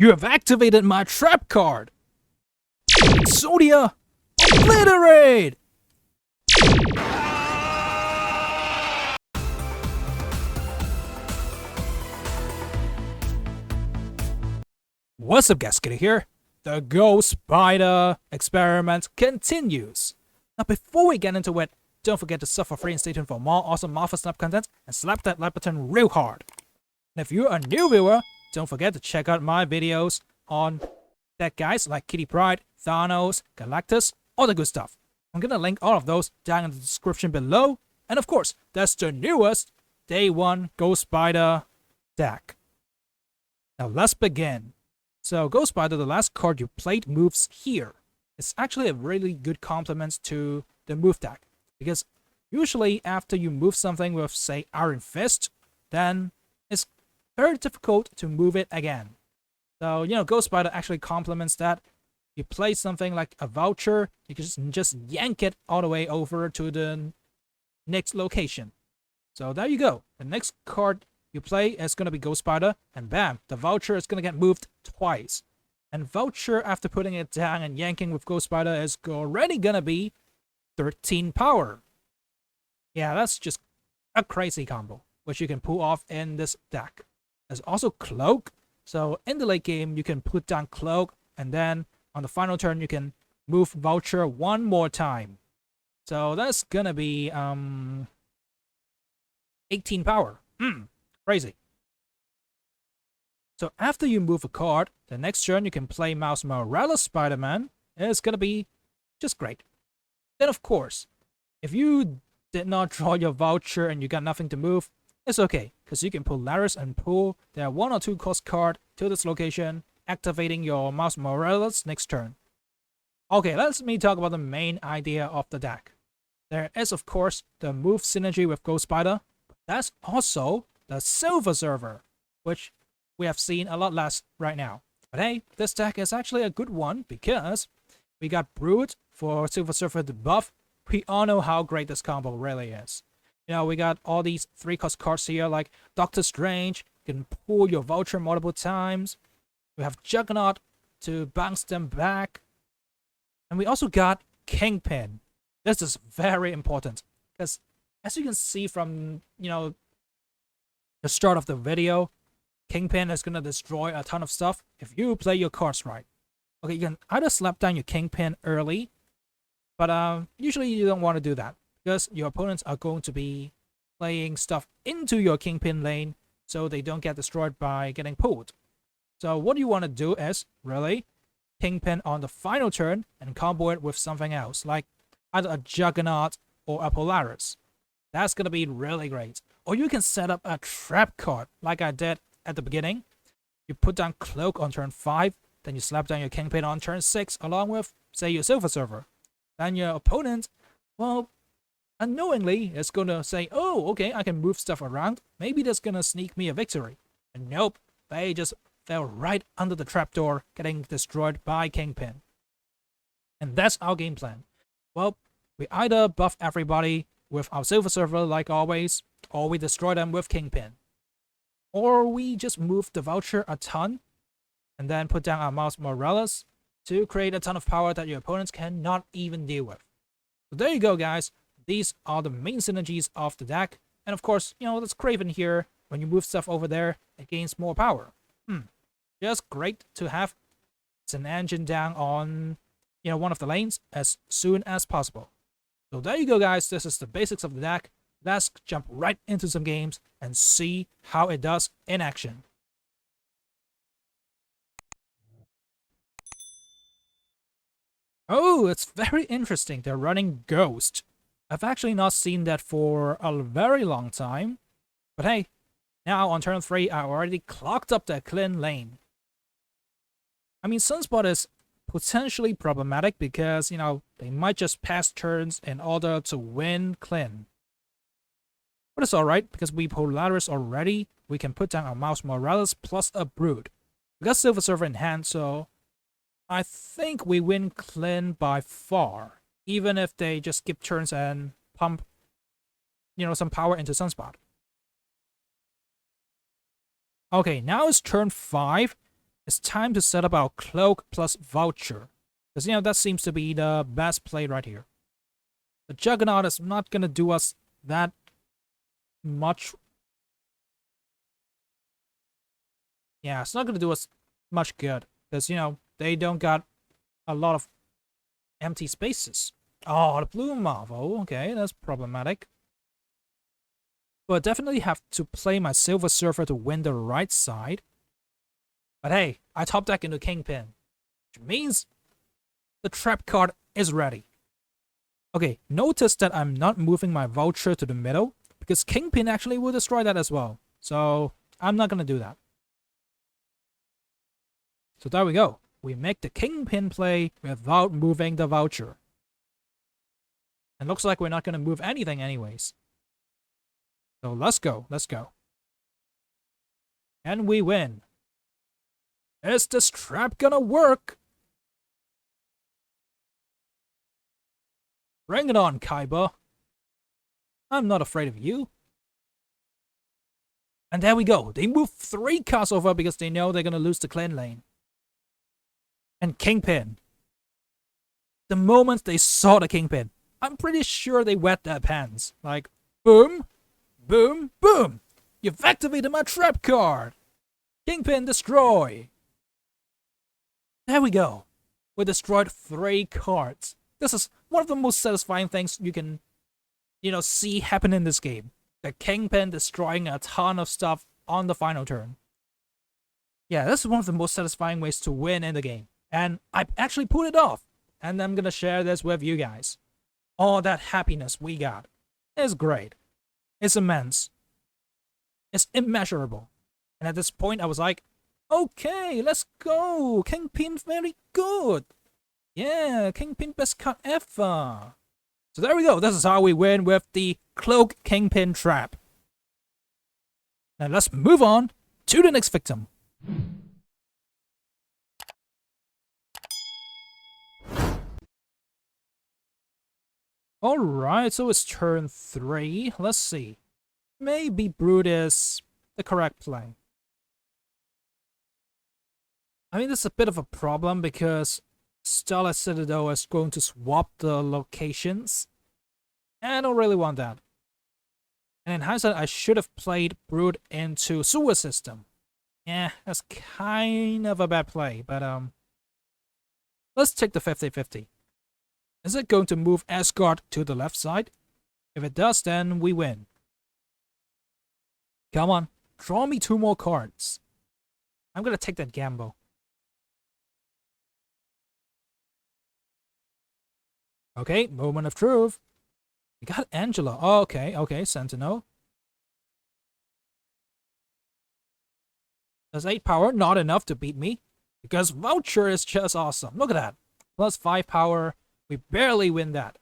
You have activated my trap card! Exodia! Obliterate! What's up guys, Kitty here. The Ghost Spider experiment continues. Now before we get into it, don't forget to suffer free and stay tuned for more awesome Marvel Snap content and slap that like button real hard. And if you're a new viewer, don't forget to check out my videos on deck guys like Kitty PRYDE, THANOS, GALACTUS, all the good stuff. I'm gonna link all of those down in the description below. And of course, that's the newest Day 1 Ghost Spider deck. Now let's begin. So Ghost Spider, the last card you played, moves here. It's actually a really good complement to the move deck, because usually after you move something with, say, Iron Fist, then it's very difficult to move it again. So, Ghost Spider actually complements that. You play something like a voucher, you can just yank it all the way over to the next location. So there you go. The next card you play is going to be Ghost Spider, and bam, the voucher is going to get moved twice. And voucher, after putting it down and yanking with Ghost Spider, is already going to be 13 power. Yeah, that's just a crazy combo, which you can pull off in this deck. There's also Cloak, so in the late game, you can put down Cloak, and then on the final turn, you can move voucher one more time. So that's going to be 18 power. Crazy. So after you move a card, the next turn you can play Miles Morales Spider-Man. It's gonna be just great. Then of course, if you did not draw your voucher and you got nothing to move, it's okay, because you can Polaris and pull their 1 or 2 cost card to this location, activating your Miles Morales next turn. Okay, let me talk about the main idea of the deck. There is of course the move synergy with Ghost Spider, but that's also the Silver Surfer, which we have seen a lot less right now. But hey, this deck is actually a good one because we got Brood for Silver Surfer to buff. We all know how great this combo really is. We got all these 3-cost cards here like Doctor Strange. You can pull your voucher multiple times. We have Juggernaut to bounce them back. And we also got Kingpin. This is very important because as you can see from, the start of the video, Kingpin is going to destroy a ton of stuff if you play your cards right. Okay, you can either slap down your Kingpin early, but usually you don't want to do that because your opponents are going to be playing stuff into your Kingpin lane so they don't get destroyed by getting pulled. So what you want to do is, really, Kingpin on the final turn and combo it with something else, like either a Juggernaut or a Polaris. That's going to be really great. Or you can set up a trap card, like I did at the beginning. You put down Cloak on turn 5, then you slap down your Kingpin on turn 6, along with, say, your Silver Surfer. Then your opponent, well, unknowingly, is going to say, oh, okay, I can move stuff around. Maybe that's going to sneak me a victory. And nope, they just fell right under the trapdoor, getting destroyed by Kingpin. And that's our game plan. Well, we either buff everybody with our Silver Surfer like always, or we destroy them with Kingpin. Or we just move the voucher a ton, and then put down our Miles Morales to create a ton of power that your opponents cannot even deal with. So there you go guys, these are the main synergies of the deck, and of course, that's Craven here. When you move stuff over there, it gains more power. Just great to have. It's an engine down on, one of the lanes as soon as possible. So there you go guys, this is the basics of the deck. Let's jump right into some games and see how it does in action. Oh, it's very interesting, they're running Ghost. I've actually not seen that for a very long time. But hey, now on turn 3 I already clocked up the Clin lane. I mean, Sunspot is potentially problematic because, they might just pass turns in order to win Clin. But it's alright, because we Polaris already, we can put down our Miles Morales plus a Brood. We got Silver Surfer in hand, so I think we win Clin by far, even if they just skip turns and pump, some power into Sunspot. Okay, now it's turn 5. it's time to set up our cloak plus voucher. Because, you know, that seems to be the best play right here. The Juggernaut is not going to do us that much. Yeah, it's not going to do us much good. Because, you know, they don't got a lot of empty spaces. Oh, the blue Marvel. Okay, that's problematic. But definitely have to play my Silver Surfer to win the right side. But hey, I top deck into Kingpin, which means the trap card is ready. Okay, notice that I'm not moving my voucher to the middle, because Kingpin actually will destroy that as well. So I'm not gonna do that. So there we go. We make the Kingpin play without moving the voucher. And looks like we're not gonna move anything anyways. So let's go, let's go. And we win. Is this trap gonna work? Bring it on, Kaiba. I'm not afraid of you. And there we go. They move 3 cards over because they know they're gonna lose the clan lane. And Kingpin. The moment they saw the Kingpin, I'm pretty sure they wet their pants. Like, boom, boom, boom. You've activated my trap card. Kingpin destroy. There we go. We destroyed 3 cards. This is one of the most satisfying things you can, you know, see happen in this game. The Kingpin destroying a ton of stuff on the final turn. Yeah, this is one of the most satisfying ways to win in the game. And I actually pulled it off. And I'm gonna share this with you guys. All that happiness we got is great. It's immense. It's immeasurable. And at this point, I was like, okay, let's go. Kingpin very good. Yeah, Kingpin best card ever. So there we go. This is how we win with the Cloak Kingpin trap. Now let's move on to the next victim. Alright, so it's turn 3. Let's see. Maybe Brood is the correct play. I mean, this is a bit of a problem because Starlight Citadel is going to swap the locations. And I don't really want that. And in hindsight, I should have played Brood into Sewer System. Yeah, that's kind of a bad play, but let's take the 50-50. Is it going to move Asgard to the left side? If it does, then we win. Come on, draw me 2 more cards. I'm gonna take that gamble. Okay, moment of truth. We got Angela. Oh, okay, Sentinel. Does 8 power not enough to beat me? Because Voucher is just awesome. Look at that. Plus 5 power. We barely win that.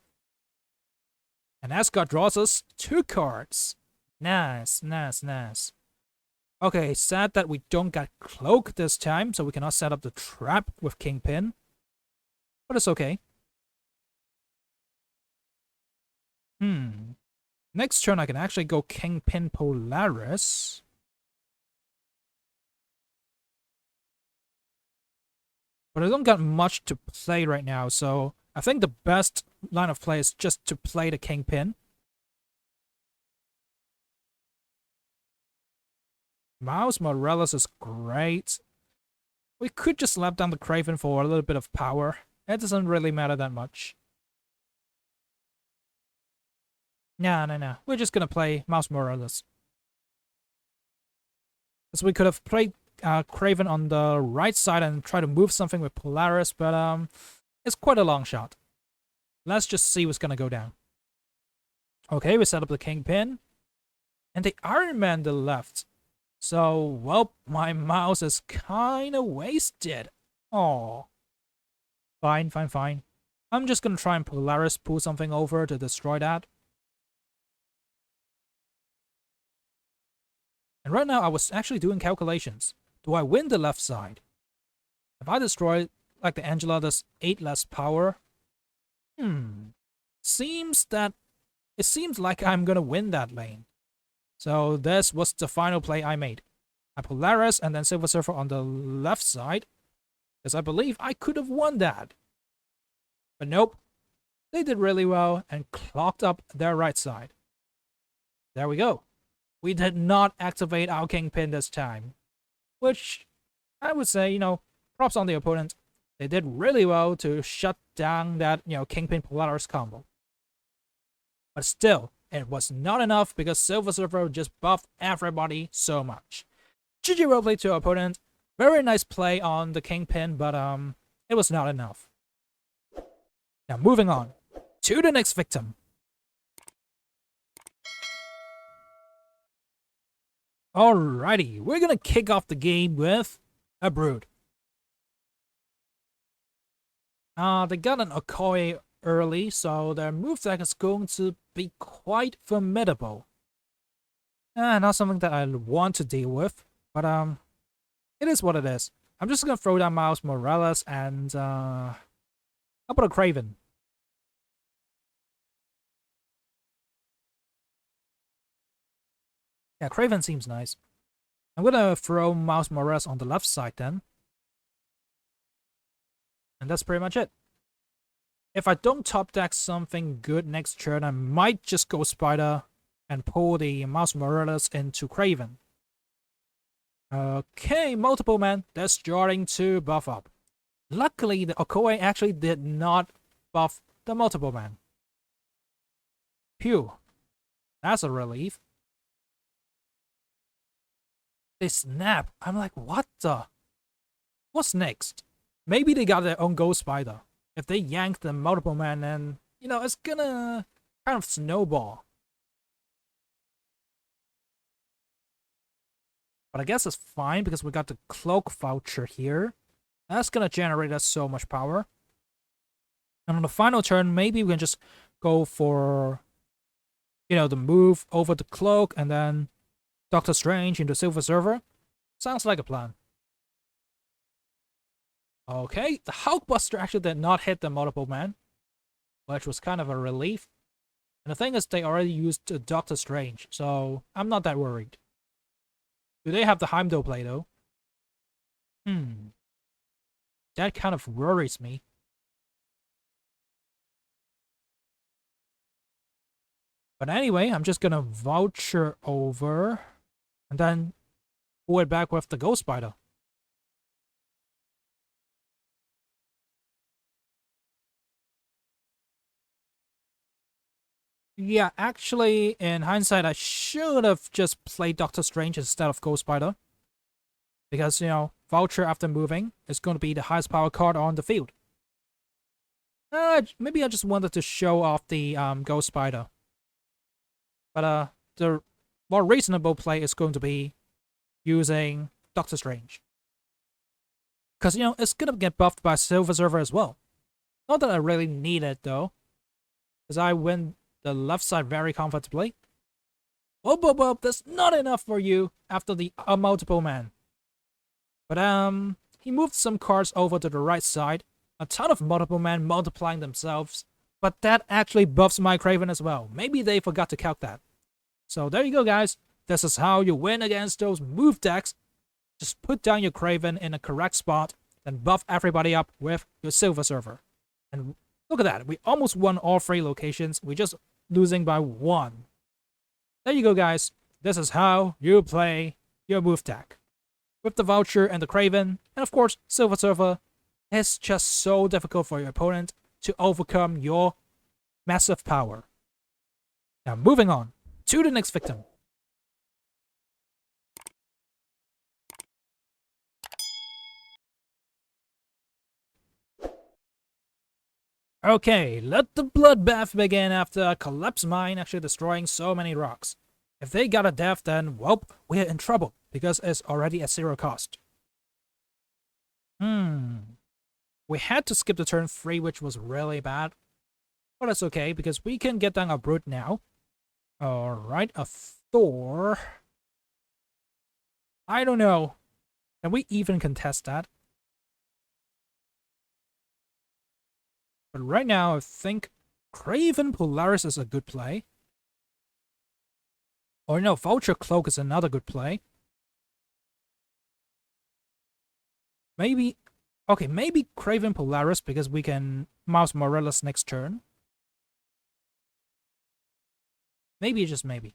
And Asgard draws us 2 cards. Nice. Okay, sad that we don't get Cloak this time, so we cannot set up the trap with Kingpin. But it's okay. Next turn I can actually go Kingpin Polaris. But I don't got much to play right now, so I think the best line of play is just to play the Kingpin. Miles Morales is great. We could just slap down the Kraven for a little bit of power. It doesn't really matter that much. No. We're just gonna play Miles Morales. Because we could have played Kraven on the right side and try to move something with Polaris, but it's quite a long shot. Let's just see what's gonna go down. Okay, we set up the Kingpin. And the Iron Man to the left. So, well, my mouse is kinda wasted. Oh. Fine. I'm just gonna try and Polaris pull something over to destroy that. And right now I was actually doing calculations. Do I win the left side? If I destroy, like the Angela, does 8 less power? It seems like I'm gonna win that lane. So this was the final play I made. a Polaris and then Silver Surfer on the left side, because I believe I could have won that. But nope, they did really well and clogged up their right side. There we go. We did not activate our Kingpin this time, which I would say, props on the opponent. They did really well to shut down that, Kingpin Polaris combo. But still, it was not enough because Silver Surfer just buffed everybody so much. GG roleplay to our opponent. Very nice play on the Kingpin, but it was not enough. Now moving on to the next victim. Alrighty, we're gonna kick off the game with a Brood. They got an Okoye early, so their move deck is going to be quite formidable. Not something that I want to deal with, but it is what it is. I'm just gonna throw down Miles Morales and how about a Kraven? Yeah, Kraven seems nice. I'm gonna throw Miles Morales on the left side then. And that's pretty much it. If I don't top deck something good next turn, I might just go Spider and pull the Miles Morales into Kraven. Okay, multiple man, they're starting to buff up. Luckily, the Okoye actually did not buff the multiple man. Phew, that's a relief. They snap. I'm like, what the? What's next? Maybe they got their own Ghost Spider. If they yank the multiple man, then, it's gonna kind of snowball. But I guess it's fine because we got the cloak voucher here. That's gonna generate us so much power. And on the final turn, maybe we can just go for, the move over the cloak and then Doctor Strange into Silver Surfer. Sounds like a plan. Okay, the Hulkbuster actually did not hit the multiple man, which was kind of a relief. And the thing is, they already used Doctor Strange, so I'm not that worried. Do they have the Heimdall play though? That kind of worries me. But anyway, I'm just gonna voucher over and then pull it back with the Ghost Spider. Yeah, actually, in hindsight, I should have just played Doctor Strange instead of Ghost Spider. Because, Voucher after moving is going to be the highest power card on the field. Maybe I just wanted to show off the Ghost Spider. But the more reasonable play is going to be using Doctor Strange. Because, it's going to get buffed by Silver Surfer as well. Not that I really need it, though. Because I win the left side very comfortably. Well, that's not enough for you after the multiple man. But he moved some cards over to the right side. A ton of multiple men multiplying themselves. But that actually buffs my Kraven as well. Maybe they forgot to calc that. So there you go, guys. This is how you win against those move decks. Just put down your Kraven in a correct spot, then buff everybody up with your Silver Surfer. And look at that. We almost won all 3 locations. We're just losing by 1. There you go, guys. This is how you play your move deck. With the Voucher and the Kraven, and of course, Silver Surfer, it's just so difficult for your opponent to overcome your massive power. Now, moving on to the next victim. Okay, let the bloodbath begin after a collapsed mine actually destroying so many rocks. If they got a death, then, well, we're in trouble, because it's already at 0 cost. We had to skip the turn 3, which was really bad. But that's okay, because we can get down a Brute now. Alright, a Thor. I don't know. Can we even contest that? But right now, I think Kraven Polaris is a good play. Or no, Vulture Cloak is another good play. Maybe... Okay, maybe Craven Polaris because we can Mouse Morales next turn. Maybe, just maybe.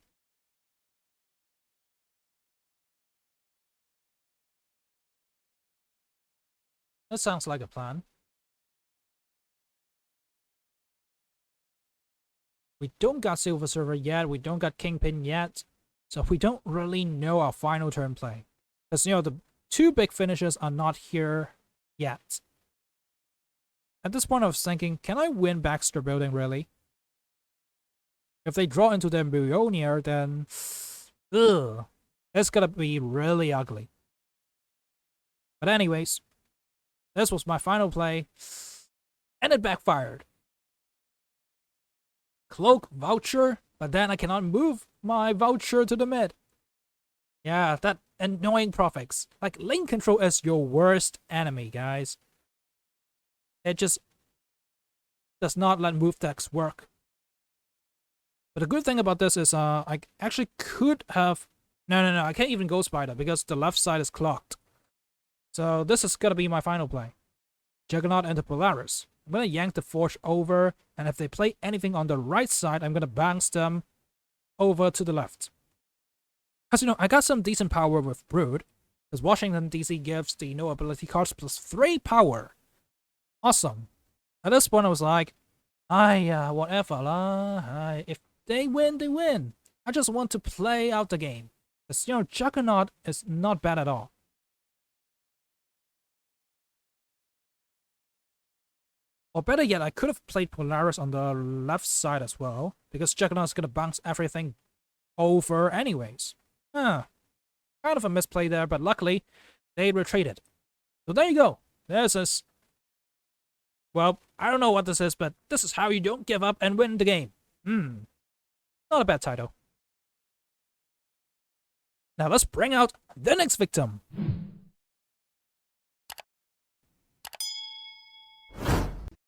That sounds like a plan. We don't got Silver Surfer yet, we don't got Kingpin yet, so we don't really know our final turn play. Because, you know, the two big finishes are not here yet. At this point I was thinking, can I win Baxter Building really? If they draw into their Millionaire, then... Ugh. It's gonna be really ugly. But anyways, this was my final play, and it backfired. Cloak Voucher, but then I cannot move my Voucher to the mid. Yeah, that annoying Profix. Like, lane control is your worst enemy, guys. It just does not let move decks work. But the good thing about this is I actually could have... No, I can't even go Spider because the left side is clocked. So this is gonna be my final play. Juggernaut into Polaris. I'm gonna yank the Forge over, and if they play anything on the right side, I'm gonna bounce them over to the left. Because, you know, I got some decent power with Brood, because Washington DC gives the no ability cards plus 3 power. Awesome. At this point I was like, whatever lah. If they win, they win. I just want to play out the game. Because, you know, Juggernaut is not bad at all. Or better yet, I could have played Polaris on the left side as well, because Juggernaut is going to bounce everything over anyways. Kind of a misplay there, but luckily, they retreated. So there you go. There's this... Well, I don't know what this is, but this is how you don't give up and win the game. Not a bad title. Now let's bring out the next victim.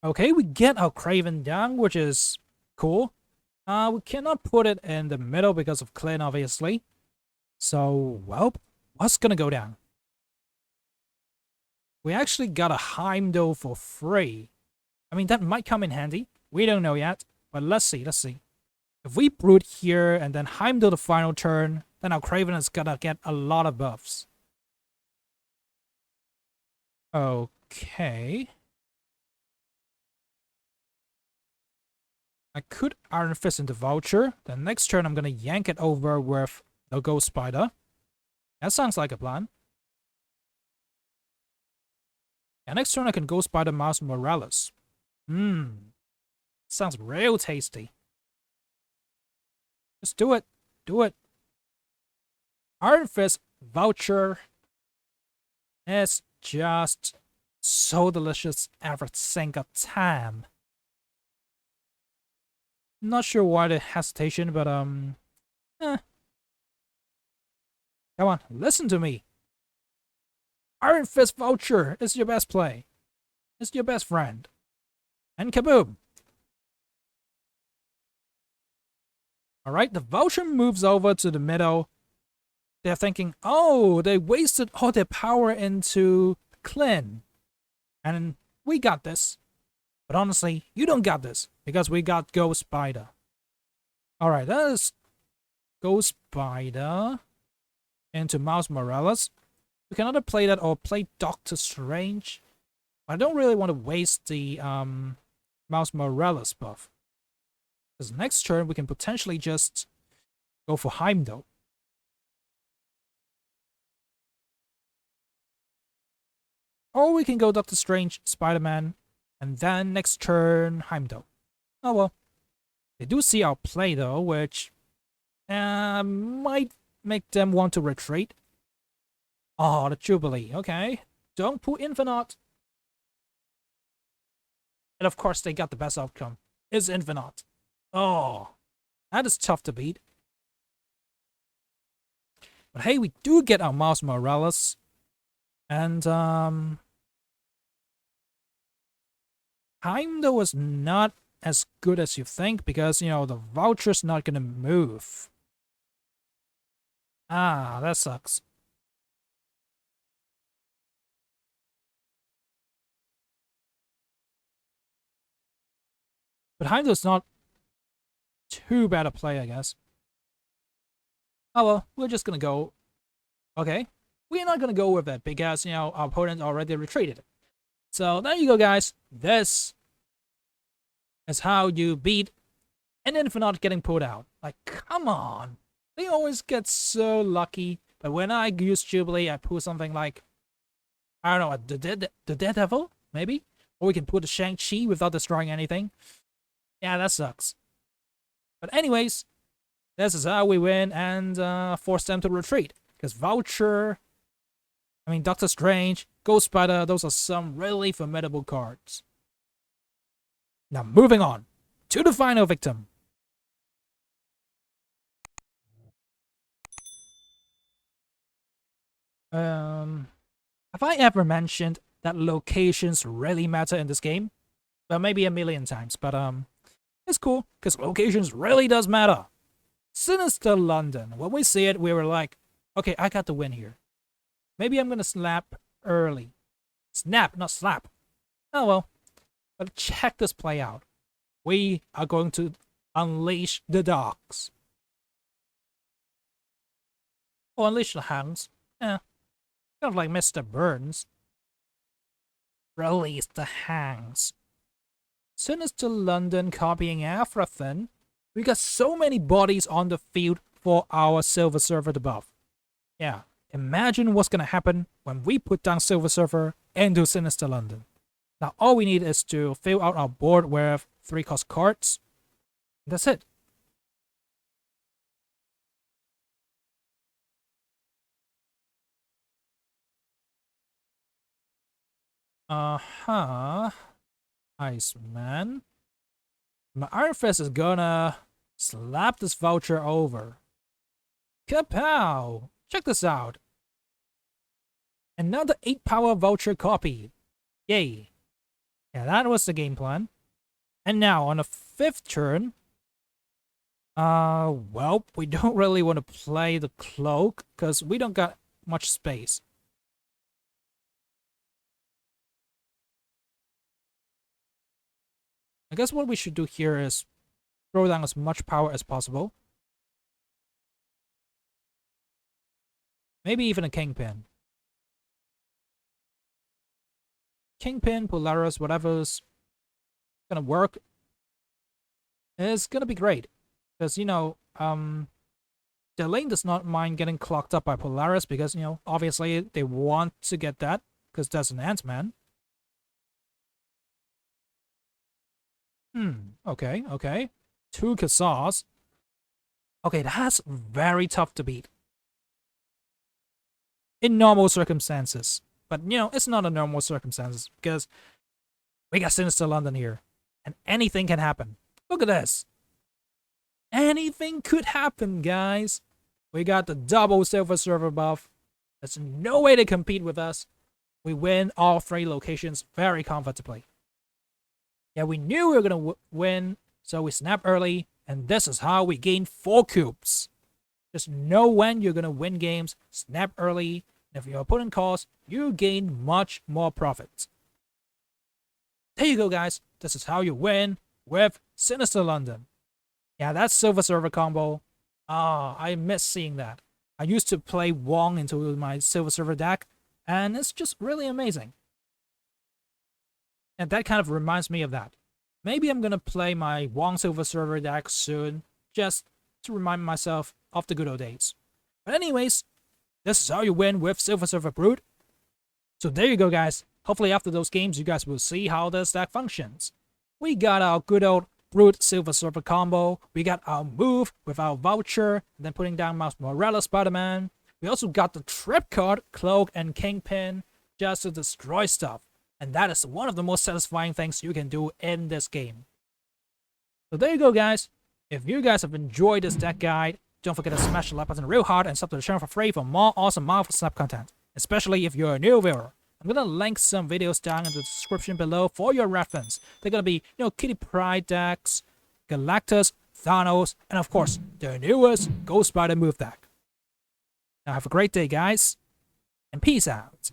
Okay, we get our Craven down, which is cool. We cannot put it in the middle because of Clint, obviously. So, well, what's gonna go down? We actually got a Heimdall for free. I mean, that might come in handy. We don't know yet, but let's see. If we Brood here and then Heimdall the final turn, then our Craven is gonna get a lot of buffs. Okay. I could Iron Fist into Voucher. Then next turn I'm gonna yank it over with the Ghost Spider. That sounds like a plan. And next turn I can Ghost Spider Mouse Morales. Sounds real tasty. Just do it. Do it. Iron Fist Voucher is just so delicious every single time. Not sure why the hesitation, but Come on, listen to me. Iron Fist Voucher is your best play. It's your best friend. And kaboom! Alright, the Voucher moves over to the middle. They're thinking, oh, they wasted all their power into Clint. And we got this. But honestly, you don't got this, because we got Ghost Spider. Alright, that is Ghost Spider into Mouse Morales. We can either play that or play Doctor Strange. I don't really want to waste the Mouse Morales buff. Because next turn we can potentially just go for Heimdall. Or we can go Doctor Strange, Spider-Man, and then next turn Heimdall. Oh well. They do see our play though, which might make them want to retreat. Oh, the Jubilee. Okay. Don't put Infinite. And of course they got the best outcome. Is Infinite. Oh, that is tough to beat. But hey, we do get our Miles Morales. And Heimdall is not as good as you think because, you know, the Voucher's not gonna move. Ah, that sucks. But Heimdall's not too bad a play, I guess. Oh well, we're just gonna go. Okay, we're not gonna go with it because our opponent already retreated. So there you go, guys. This is how you beat an Infinite getting pulled out. Like, come on. They always get so lucky. But when I use Jubilee, I pull something like, I don't know, the Daredevil, maybe? Or we can pull the Shang-Chi without destroying anything. Yeah, that sucks. But anyways, this is how we win and force them to retreat. Because Vulture, Doctor Strange, Ghost Spider, those are some really formidable cards. Now, moving on to the final victim. Have I ever mentioned that locations really matter in this game? Well, maybe a million times, but it's cool, because locations really does matter. Sinister London. When we see it, we were like, okay, I got the win here. Maybe I'm gonna slap early. Snap, not slap. Oh well. But check this play out. We are going to unleash the dogs. Or unleash the hounds. Kind of like Mr. Burns. Release the hounds. Sinister London copying everything. We got so many bodies on the field for our Silver Surfer to buff. Yeah, imagine what's gonna happen when we put down Silver Surfer into Sinister London. Now all we need is to fill out our board with 3-cost cards. That's it. Iceman. My Iron Fist is gonna slap this Vulture over. Kapow! Check this out. Another 8-power Vulture copy. Yay. Yeah, that was the game plan. And now, on the 5th turn, well, we don't really want to play the Cloak, because we don't got much space. I guess what we should do here is throw down as much power as possible. Maybe even a Kingpin. Kingpin, Polaris, whatever's gonna work is gonna be great. Because, the lane does not mind getting clocked up by Polaris because, obviously they want to get that because that's an Ant-Man. Okay. 2 Khazars. Okay, that's very tough to beat. In normal circumstances. But, it's not a normal circumstances because we got Sinister London here. And anything can happen. Look at this. Anything could happen, guys. We got the double Silver Surfer buff. There's no way to compete with us. We win all 3 locations very comfortably. Yeah, we knew we were going to win, so we snap early, and this is how we gain 4 cubes. Just know when you're going to win games, snap early, and if your opponent calls, you gain much more profits. There you go, guys. This is how you win with Sinister London. Yeah, that's Silver Surfer combo. I miss seeing that. I used to play Wong into my Silver Surfer deck, and it's just really amazing. And that kind of reminds me of that. Maybe I'm gonna play my Wong Silver Surfer deck soon, just to remind myself of the good old days. But anyways, this is how you win with Silver Surfer Brute. So there you go, guys. Hopefully after those games, you guys will see how this deck functions. We got our good old Brute Silver Surfer combo. We got our move with our Vulture, and then putting down Miles Morales Spider-Man. We also got the trip card, Cloak and Kingpin, just to destroy stuff. And that is one of the most satisfying things you can do in this game. So there you go, guys. If you guys have enjoyed this deck guide, don't forget to smash the like button real hard and sub to the channel for free for more awesome Marvel Snap content. Especially if you're a new viewer. I'm gonna link some videos down in the description below for your reference. They're gonna be, Kitty PRYDE decks, Galactus, Thanos, and of course, the newest Ghost Spider move deck. Now have a great day, guys, and peace out.